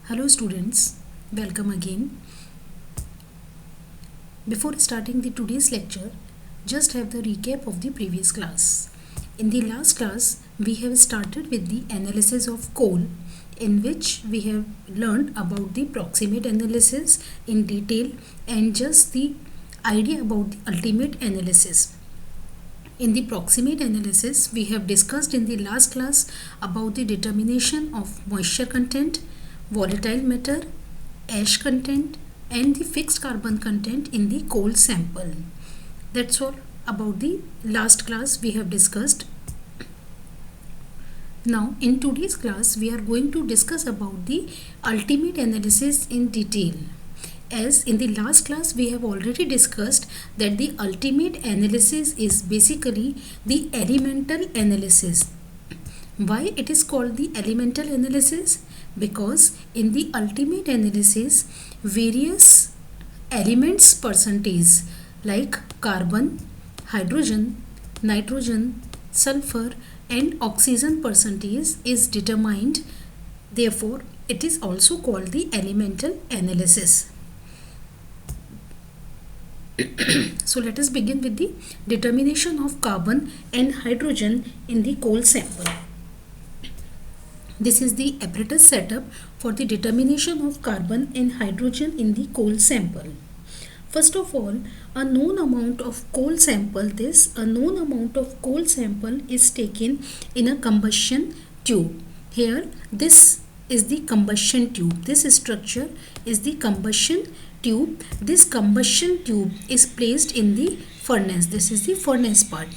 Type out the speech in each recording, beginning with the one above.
Hello students, welcome again. Before starting the today's lecture, just have the recap of the previous class. In the last class, we have started with the analysis of coal, in which we have learned about the proximate analysis in detail and just the idea about the ultimate analysis. In the proximate analysis, we have discussed in the last class about the determination of moisture content, volatile matter, ash content and the fixed carbon content in the coal sample. That's all about the last class we have discussed. Now in today's class we are going to discuss about the ultimate analysis in detail. As in the last class we have already discussed that the ultimate analysis is basically the elemental analysis. Why it is called the elemental analysis? Because in the ultimate analysis various elements percentage like carbon, hydrogen, nitrogen, sulfur and oxygen percentage is determined. Therefore, it is also called the elemental analysis. So let us begin with the determination of carbon and hydrogen in the coal sample. This is the apparatus setup for the determination of carbon and hydrogen in the coal sample. First of all, a known amount of coal sample is taken in a combustion tube. Here, this is the combustion tube. This structure is the combustion tube. This combustion tube is placed in the furnace. This is the furnace part.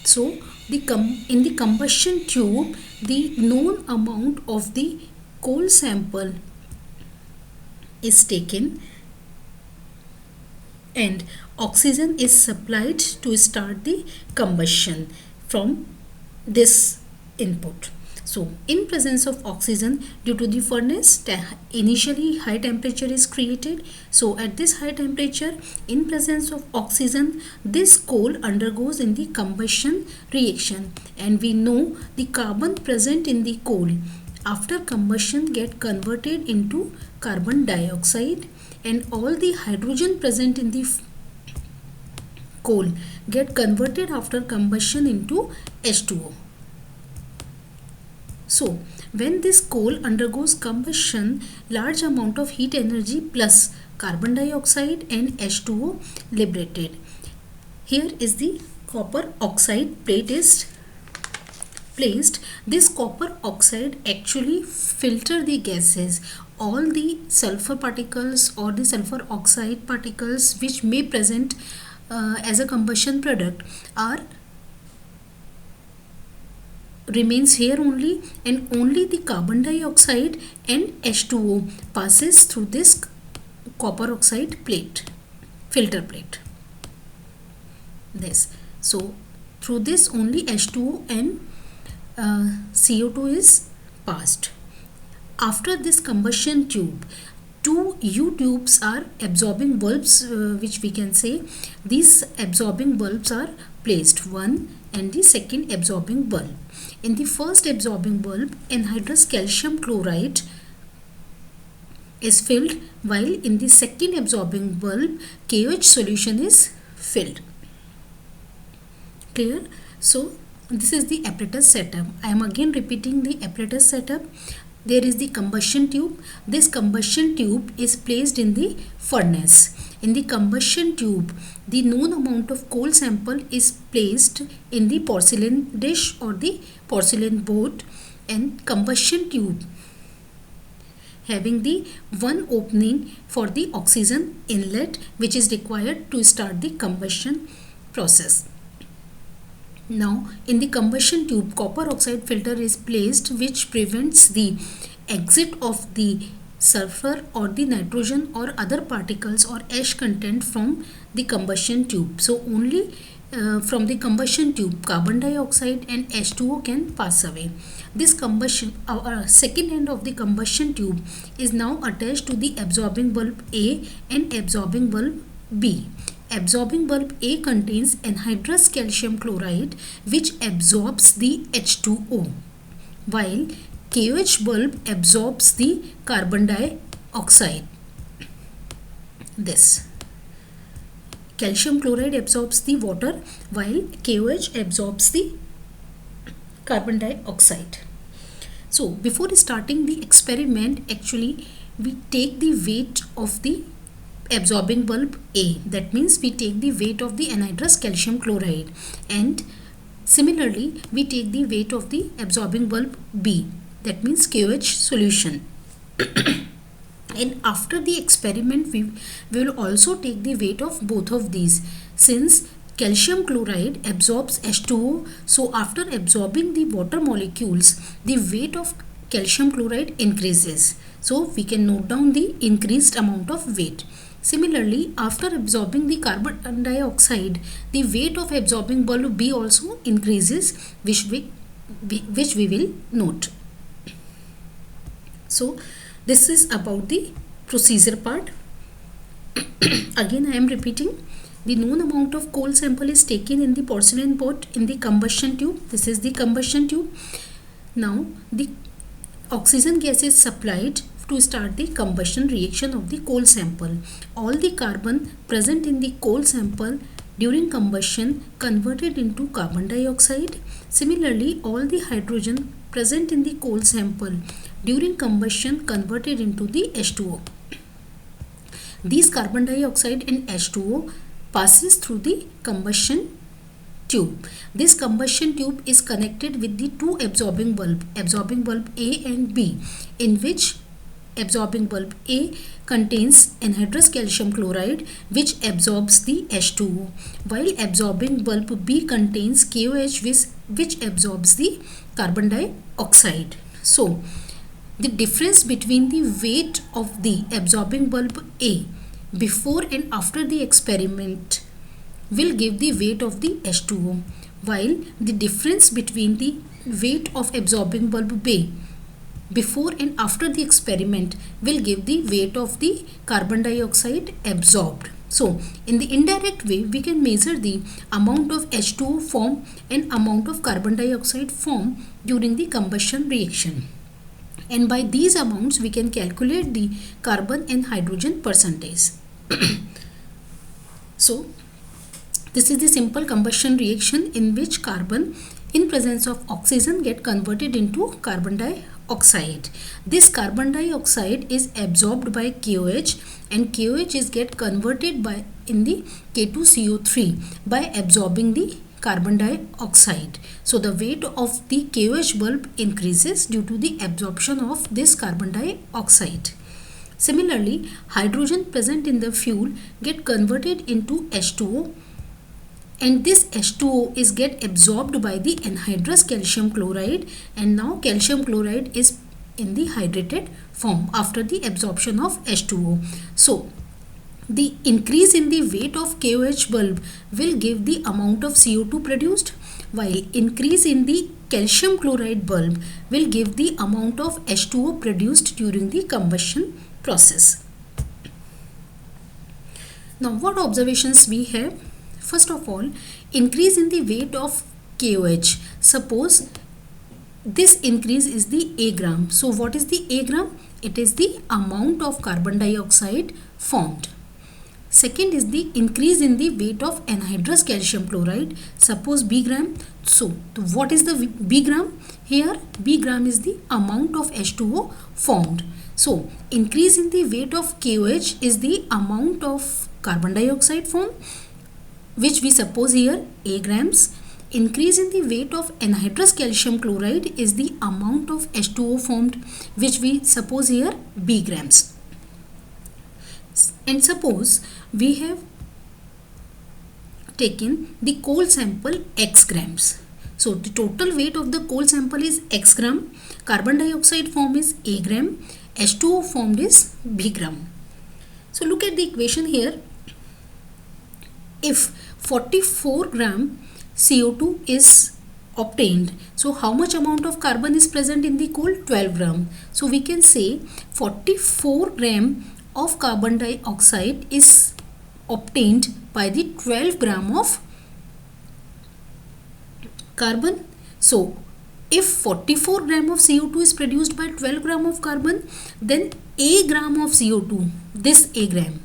So, in the combustion tube, the known amount of the coal sample is taken and oxygen is supplied to start the combustion from this input. So in presence of oxygen, due to the furnace, initially high temperature is created. So at this high temperature, in presence of oxygen, this coal undergoes in the combustion reaction, and we know the carbon present in the coal after combustion get converted into carbon dioxide, and all the hydrogen present in the coal get converted after combustion into H2O. So, when this coal undergoes combustion, large amount of heat energy plus carbon dioxide and H2O liberated. Here is the copper oxide plate is placed. This copper oxide actually filter the gases. All the sulfur particles or the sulfur oxide particles which may present as a combustion product remains here only, and only the carbon dioxide and H2O passes through this copper oxide plate, filter plate. This. So through this only H2O and CO2 is passed. After this combustion tube, two U-tubes are absorbing bulbs, which we can say these absorbing bulbs are placed, one and the second absorbing bulb. In the first absorbing bulb, anhydrous calcium chloride is filled, while in the second absorbing bulb, KOH solution is filled. Clear? So this is the apparatus setup. I am again repeating the apparatus setup. There is the combustion tube. This combustion tube is placed in the furnace. In the combustion tube, the known amount of coal sample is placed in the porcelain dish or the porcelain boat, and combustion tube having the one opening for the oxygen inlet which is required to start the combustion process. Now in the combustion tube, copper oxide filter is placed which prevents the exit of the sulfur or the nitrogen or other particles or ash content from the combustion tube. So only from the combustion tube carbon dioxide and H2O can pass away. This combustion, second end of the combustion tube is now attached to the absorbing bulb A and absorbing bulb B. Absorbing bulb A contains anhydrous calcium chloride which absorbs the H2O, while KOH bulb absorbs the carbon dioxide. This calcium chloride absorbs the water while KOH absorbs the carbon dioxide. So before starting the experiment, actually we take the weight of the absorbing bulb A. That means we take the weight of the anhydrous calcium chloride, and similarly we take the weight of the absorbing bulb B. That means KOH solution. And after the experiment we will also take the weight of both of these, since calcium chloride absorbs H2O. So after absorbing the water molecules, the weight of calcium chloride increases. So we can note down the increased amount of weight. Similarly, after absorbing the carbon dioxide, the weight of absorbing bulb B also increases, which we will note. So this is about the procedure part. Again, I am repeating. The known amount of coal sample is taken in the porcelain pot in the combustion tube. This is the combustion tube. Now the oxygen gas is supplied to start the combustion reaction of the coal sample. All the carbon present in the coal sample during combustion converted into carbon dioxide. Similarly, all the hydrogen present in the coal sample during combustion converted into the H2O. These carbon dioxide and H2O passes through the combustion tube. This combustion tube is connected with the two absorbing bulb A and B, in which absorbing bulb A contains anhydrous calcium chloride, which absorbs the H2O, while absorbing bulb B contains KOH, which absorbs the carbon dioxide. So the difference between the weight of the absorbing bulb A before and after the experiment will give the weight of the H2O, while the difference between the weight of absorbing bulb B before and after the experiment will give the weight of the carbon dioxide absorbed. So in the indirect way, we can measure the amount of H2O formed and amount of carbon dioxide formed during the combustion reaction, and by these amounts we can calculate the carbon and hydrogen percentage. So this is the simple combustion reaction in which carbon in presence of oxygen get converted into carbon dioxide. This carbon dioxide is absorbed by KOH, and KOH is get converted by in the K2CO3 by absorbing the carbon dioxide. So the weight of the KOH bulb increases due to the absorption of this carbon dioxide. Similarly, hydrogen present in the fuel get converted into H2O, and this H2O is get absorbed by the anhydrous calcium chloride, and now calcium chloride is in the hydrated form after the absorption of H2O. So the increase in the weight of KOH bulb will give the amount of CO2 produced, while increase in the calcium chloride bulb will give the amount of H2O produced during the combustion process. Now what observations we have? First of all, increase in the weight of KOH. Suppose this increase is the A gram. So what is the A gram? It is the amount of carbon dioxide formed. Second is the increase in the weight of anhydrous calcium chloride. Suppose B gram. So what is the B gram? Here B gram is the amount of H2O formed. So increase in the weight of KOH is the amount of carbon dioxide formed, which we suppose here A grams. Increase in the weight of anhydrous calcium chloride is the amount of H2O formed, which we suppose here B grams. And suppose we have taken the coal sample X grams. So the total weight of the coal sample is X gram, carbon dioxide form is A gram, H2O formed is B gram. So look at the equation here. If 44 gram CO2 is obtained, so how much amount of carbon is present in the coal? 12 gram. So we can say 44 gram of carbon dioxide is obtained by the 12 gram of carbon. So If 44 gram of CO2 is produced by 12 gram of carbon, then a gram of CO2, this a gram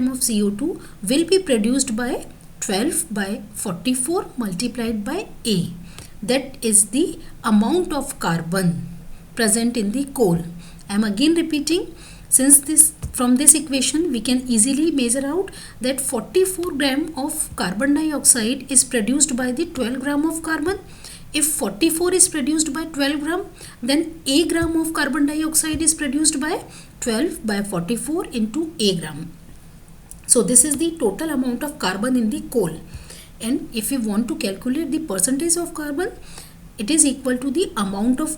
of CO2 will be produced by 12 by 44 multiplied by a. That is the amount of carbon present in the coal. I am again repeating, since from this equation we can easily measure out that 44 gram of carbon dioxide is produced by the 12 gram of carbon. If 44 is produced by 12 gram, then a gram of carbon dioxide is produced by 12 by 44 into a gram. So this is the total amount of carbon in the coal. And if we want to calculate the percentage of carbon, it is equal to the amount of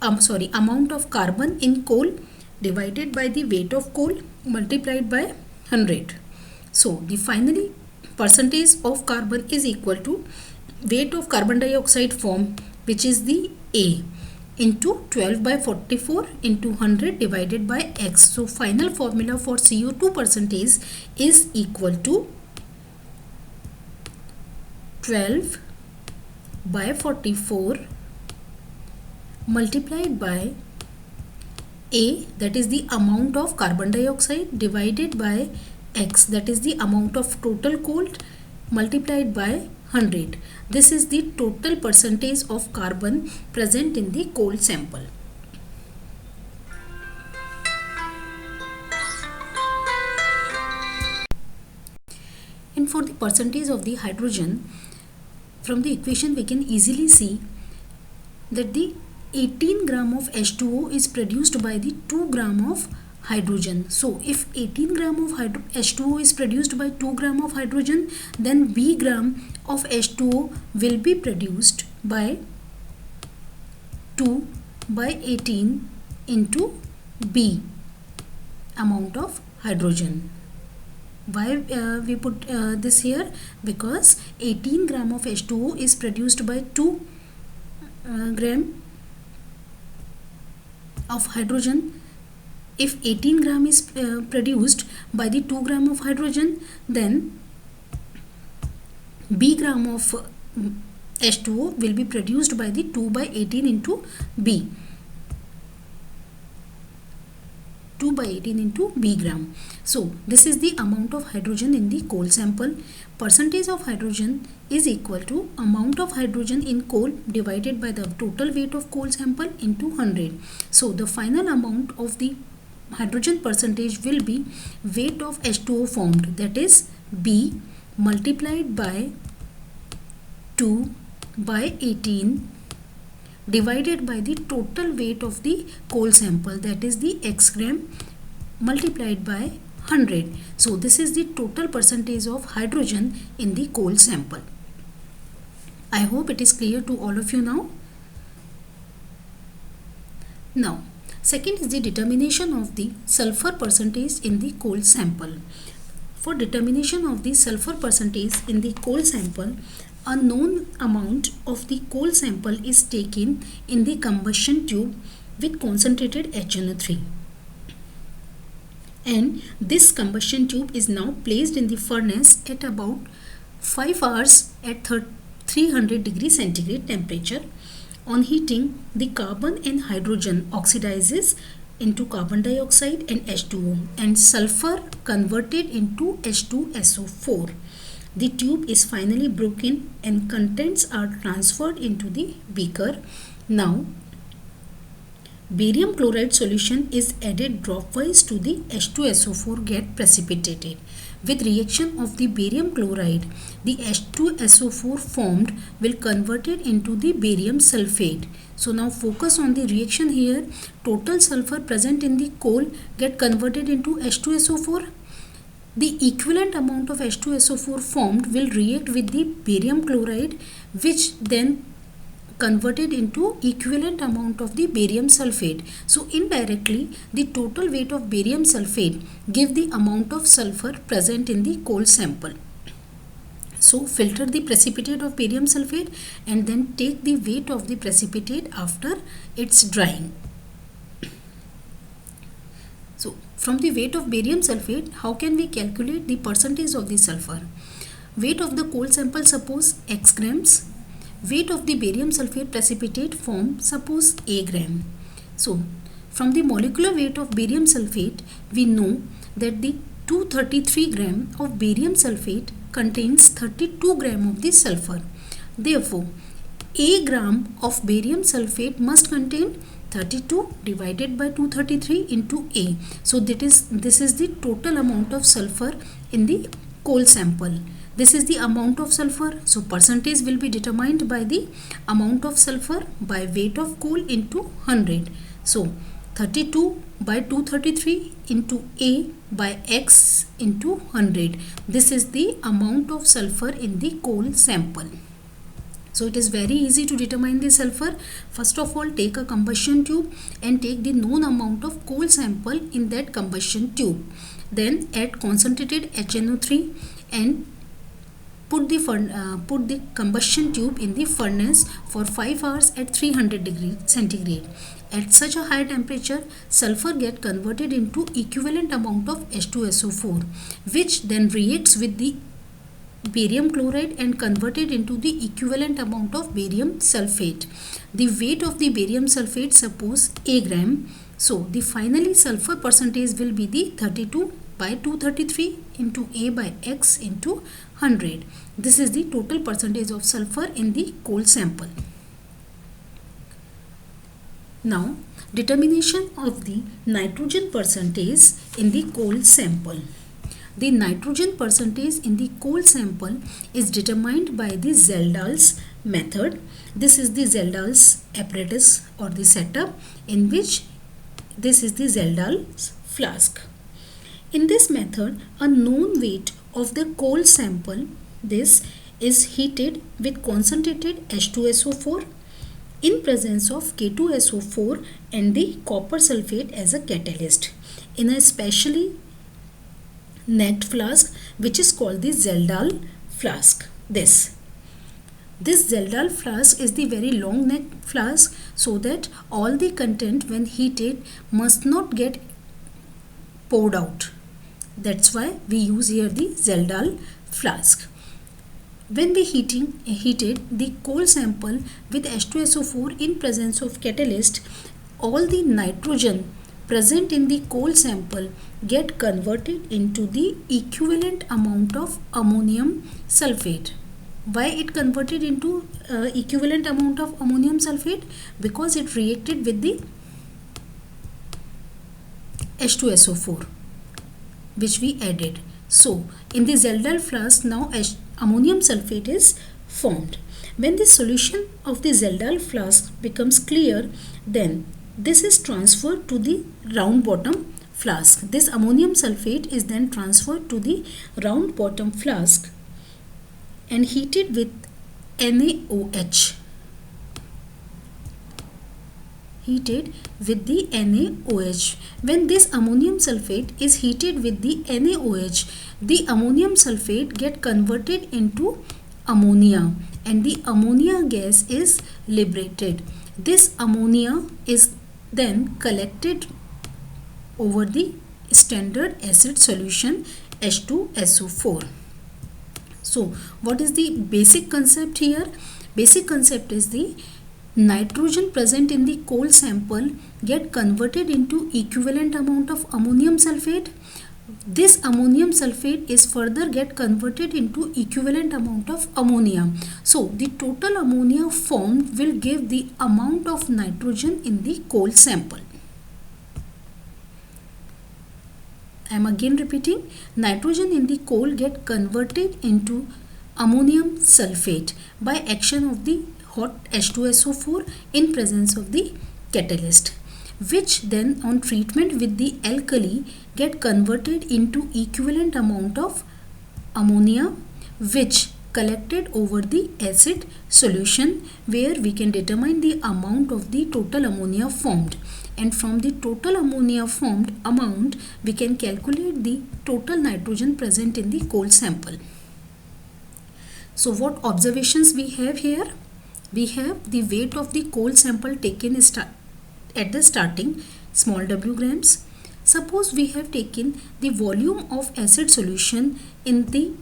amount of carbon in coal divided by the weight of coal multiplied by 100. So the finally percentage of carbon is equal to weight of carbon dioxide formed, which is the A, into 12 by 44 into 100 divided by X. So final formula for CO2 percentage is equal to 12 by 44 multiplied by A, that is the amount of carbon dioxide, divided by X, that is the amount of total coal, multiplied by 100. This is the total percentage of carbon present in the coal sample. And for the percentage of the hydrogen, from the equation we can easily see that the 18 gram of H2O is produced by the 2 gram of hydrogen. So if 18 gram of H2O is produced by 2 gram of hydrogen, then B gram of H2O will be produced by 2 by 18 into B amount of hydrogen. Why we put this here? Because 18 gram of H2O is produced by 2 gram of hydrogen. If 18 gram is produced by the 2 gram of hydrogen, then B gram of H2O will be produced by the 2 by 18 into B. 2 by 18 into B gram. So this is the amount of hydrogen in the coal sample. Percentage of hydrogen is equal to amount of hydrogen in coal divided by the total weight of coal sample into 100. So the final amount of the hydrogen percentage will be weight of H2O formed, that is B multiplied by 2 by 18 divided by the total weight of the coal sample, that is the X gram, multiplied by 100. So this is the total percentage of hydrogen in the coal sample. I hope it is clear to all of you now. Now, second is the determination of the sulfur percentage in the coal sample. For determination of the sulfur percentage in the coal sample, a known amount of the coal sample is taken in the combustion tube with concentrated HNO3. And this combustion tube is now placed in the furnace at about 5 hours at 300 degrees centigrade temperature. On heating, the carbon and hydrogen oxidizes into carbon dioxide and H2O, and sulfur converted into H2SO4. The tube is finally broken and contents are transferred into the beaker. Now, barium chloride solution is added dropwise to the H2SO4 get precipitated. With reaction of the barium chloride, the H2SO4 formed will converted into the barium sulfate. So now focus on the reaction here. Total sulfur present in the coal get converted into H2SO4. The equivalent amount of H2SO4 formed will react with the barium chloride, which then converted into equivalent amount of the barium sulfate. So indirectly, the total weight of barium sulfate give the amount of sulfur present in the coal sample. So filter the precipitate of barium sulfate and then take the weight of the precipitate after its drying. So from the weight of barium sulfate, how can we calculate the percentage of the sulfur? Weight of the coal sample, suppose X grams. weight of the barium sulfate precipitate form, suppose A gram. So from the molecular weight of barium sulfate, we know that the 233 gram of barium sulfate contains 32 gram of the sulfur. Therefore, a gram of barium sulfate must contain 32 divided by 233 into A. So this is the total amount of sulfur in the coal sample. This is the amount of sulfur. So percentage will be determined by the amount of sulfur by weight of coal into 100. So 32 by 233 into A by X into 100. This is the amount of sulfur in the coal sample. So it is very easy to determine the sulfur. First of all, take a combustion tube and take the known amount of coal sample in that combustion tube. Then add concentrated HNO3 and put the combustion tube in the furnace for 5 hours at 300 degrees centigrade. At such a high temperature, sulfur get converted into equivalent amount of H2SO4, which then reacts with the barium chloride and converted into the equivalent amount of barium sulfate. The weight of the barium sulfate, suppose A gram. So the finally sulfur percentage will be the 32 by 233 into A by X into 100. This is the total percentage of sulfur in the coal sample. Now, determination of the nitrogen percentage in the coal sample. The nitrogen percentage in the coal sample is determined by the Zeldal's method. This is the Zeldal's apparatus or the setup, in which this is the Zeldal's flask. In this method, a known weight of the coal sample, this is heated with concentrated H2SO4 in presence of K2SO4 and the copper sulfate as a catalyst in a specially necked flask, which is called the Zeldal flask. This Zeldal flask is the very long neck flask, so that all the content when heated must not get poured out. That's why we use here the Zeldal flask. When we heated the coal sample with H2SO4 in presence of catalyst, all the nitrogen present in the coal sample get converted into the equivalent amount of ammonium sulfate. Why it converted into equivalent amount of ammonium sulfate? Because it reacted with the H2SO4 which we added. So in the Zeldal flask now ammonium sulfate is formed. When the solution of the Zeldal flask becomes clear, then this is transferred to the round bottom flask. This ammonium sulfate is then transferred to the round bottom flask and heated with NaOH. Heated with the NaOH. When this ammonium sulfate is heated with the NaOH, the ammonium sulfate get converted into ammonia and the ammonia gas is liberated. This ammonia is then collected over the standard acid solution H2SO4. So what is the basic concept here? Basic concept is the nitrogen present in the coal sample get converted into equivalent amount of ammonium sulfate. This ammonium sulfate is further get converted into equivalent amount of ammonia. So the total ammonia formed will give the amount of nitrogen in the coal sample. I am again repeating, nitrogen in the coal get converted into ammonium sulfate by action of the hot H2SO4 in presence of the catalyst, which then on treatment with the alkali get converted into equivalent amount of ammonia, which collected over the acid solution, where we can determine the amount of the total ammonia formed, and from the total ammonia formed amount we can calculate the total nitrogen present in the coal sample. So what observations we have here? We have the weight of the coal sample taken at the starting, small w grams. Suppose we have taken the volume of acid solution in the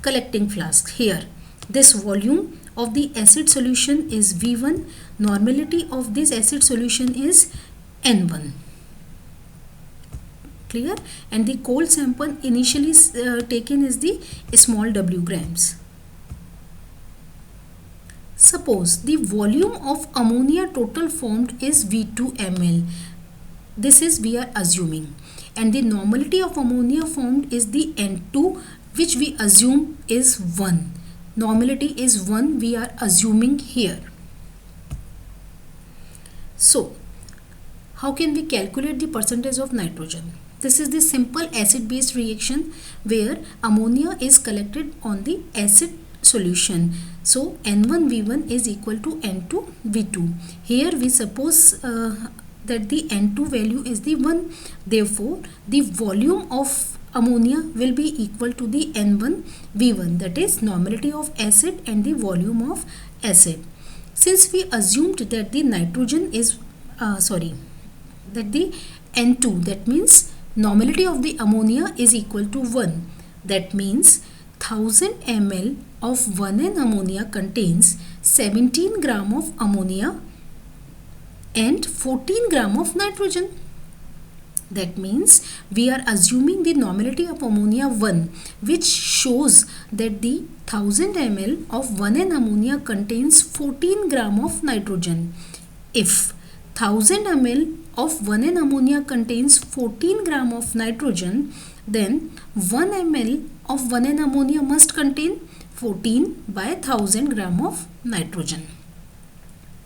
collecting flask here. This volume of the acid solution is V1. Normality of this acid solution is N1. Clear? And the cold sample initially taken is the small w grams. Suppose the volume of ammonia total formed is V2 ml. This is we are assuming. And the normality of ammonia formed is the N2, which we assume is 1. Normality is 1 we are assuming here. So, how can we calculate the percentage of nitrogen? This is the simple acid-base reaction where ammonia is collected on the acid solution. So, N1V1 is equal to N2V2. Here we suppose that the N2 value is the 1. Therefore, the volume of ammonia will be equal to the N1V1, that is normality of acid and the volume of acid. Since we assumed that the nitrogen is that the N2, that means normality of the ammonia is equal to 1. That means 1000 ml of 1N ammonia contains 17 gram of ammonia and 14 gram of nitrogen. That means we are assuming the normality of ammonia 1, which shows that the 1000 ml of 1N ammonia contains 14 gram of nitrogen. If 1000 ml of 1N ammonia contains 14 gram of nitrogen, then 1 ml of 1N ammonia must contain 14 by 1000 gram of nitrogen.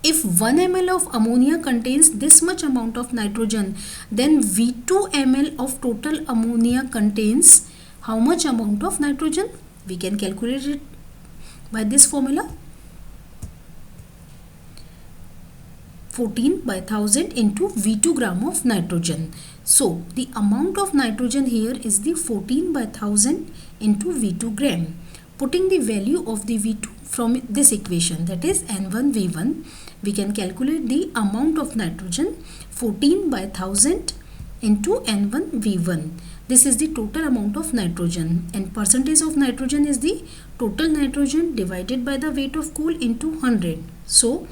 If 1 ml of ammonia contains this much amount of nitrogen, then V2 ml of total ammonia contains how much amount of nitrogen? We can calculate it by this formula. 14 by 1000 into V2 gram of nitrogen. So, the amount of nitrogen here is the 14 by 1000 into V2 gram. Putting the value of the V2 from this equation, that is N1V1, we can calculate the amount of nitrogen 14 by 1000 into N1V1. This is the total amount of nitrogen, and percentage of nitrogen is the total nitrogen divided by the weight of coal into 100. So,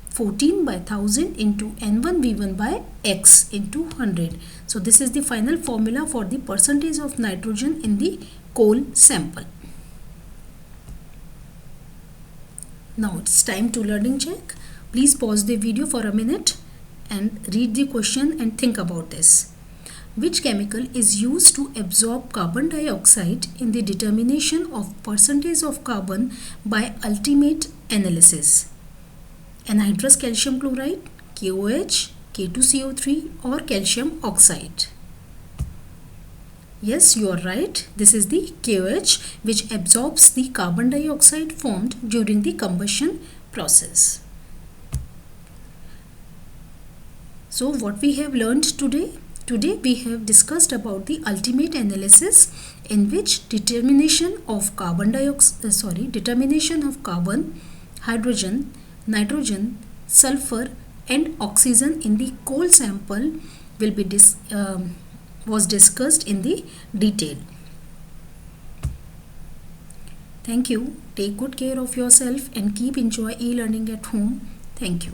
14 by 1000 into N1V1 by X into 100. So, this is the final formula for the percentage of nitrogen in the coal sample. Now, it's time to learning check. Please pause the video for a minute and read the question and think about this. Which chemical is used to absorb carbon dioxide in the determination of percentage of carbon by ultimate analysis? Anhydrous calcium chloride, KOH, K2CO3 or calcium oxide? Yes, you are right. This is the KOH, which absorbs the carbon dioxide formed during the combustion process. So, what we have learned today? Today we have discussed about the ultimate analysis, in which determination of carbon, hydrogen, nitrogen, sulfur and oxygen in the coal sample will be was discussed in the detail. Thank you. Take good care of yourself and keep enjoy e-learning at home. Thank you.